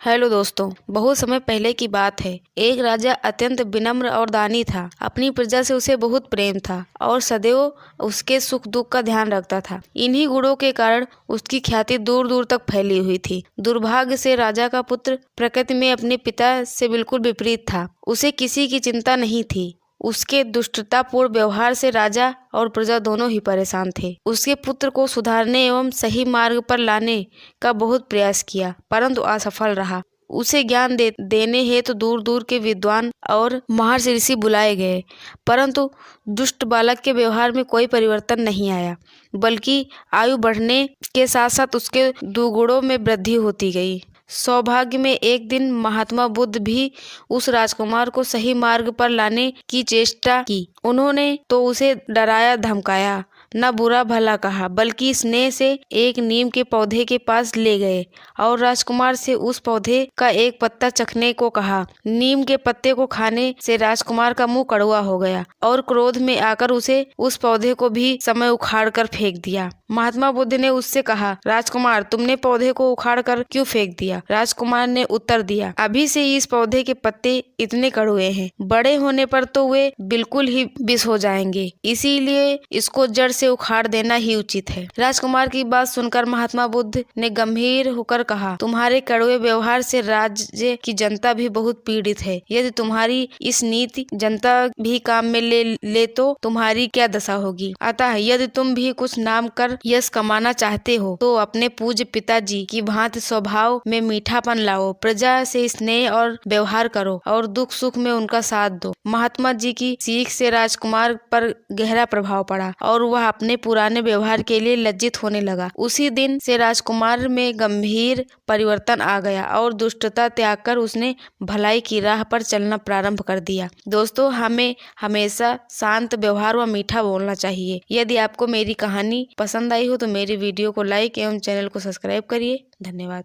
Hello दोस्तों, बहुत समय पहले की बात है। एक राजा अत्यंत विनम्र और दानी था। अपनी प्रजा से उसे बहुत प्रेम था और सदैव उसके सुख दुख का ध्यान रखता था। इन्हीं गुणों के कारण उसकी ख्याति दूर दूर तक फैली हुई थी। दुर्भाग्य से राजा का पुत्र प्रकृति में अपने पिता से बिल्कुल विपरीत था। उसे किसी की चिंता नहीं थी। उसके दुष्टतापूर्ण व्यवहार से राजा और प्रजा दोनों ही परेशान थे। उसके पुत्र को सुधारने एवं सही मार्ग पर लाने का बहुत प्रयास किया, परंतु असफल रहा। उसे ज्ञान देने हेतु दूर दूर के विद्वान और महर्षि ऋषि बुलाए गए, परंतु दुष्ट बालक के व्यवहार में कोई परिवर्तन नहीं आया, बल्कि आयु बढ़ने के साथ साथ उसके दुर्गुणों में वृद्धि होती गई। सौभाग्य में एक दिन महात्मा बुद्ध भी उस राजकुमार को सही मार्ग पर लाने की चेष्टा की। उन्होंने तो उसे डराया धमकाया, न बुरा भला कहा, बल्कि स्नेह से एक नीम के पौधे के पास ले गए और राजकुमार से उस पौधे का एक पत्ता चखने को कहा। नीम के पत्ते को खाने से राजकुमार का मुंह कड़वा हो गया और क्रोध में आकर उसे उस पौधे को भी समय उखाड़ कर फेंक दिया। महात्मा बुद्ध ने उससे कहा, राजकुमार, तुमने पौधे को उखाड़ कर क्यों फेंक दिया? राजकुमार ने उत्तर दिया, अभी से इस पौधे के पत्ते इतने कड़वे हैं, बड़े होने पर तो वे बिल्कुल ही विष हो जाएंगे, इसीलिए इसको जड़ से उखाड़ देना ही उचित है। राजकुमार की बात सुनकर महात्मा बुद्ध ने गंभीर होकर कहा, तुम्हारे कड़वे व्यवहार से राज्य की जनता भी बहुत पीड़ित है। यदि तुम्हारी इस नीति जनता भी काम में ले तो तुम्हारी क्या दशा होगी। अतः यदि तुम भी कुछ नाम कर यश कमाना चाहते हो तो अपने पूज्य पिताजी की भांति स्वभाव में मीठापन लाओ, प्रजा से स्नेह और व्यवहार करो और दुख सुख में उनका साथ दो। महात्मा जी की सीख से राजकुमार पर गहरा प्रभाव पड़ा और वह अपने पुराने व्यवहार के लिए लज्जित होने लगा। उसी दिन से राजकुमार में गंभीर परिवर्तन आ गया और दुष्टता त्याग कर उसने भलाई की राह पर चलना प्रारंभ कर दिया। दोस्तों, हमें हमेशा शांत व्यवहार व मीठा बोलना चाहिए। यदि आपको मेरी कहानी पसंद आई हो तो मेरी वीडियो को लाइक एवं चैनल को सब्सक्राइब करिए। धन्यवाद।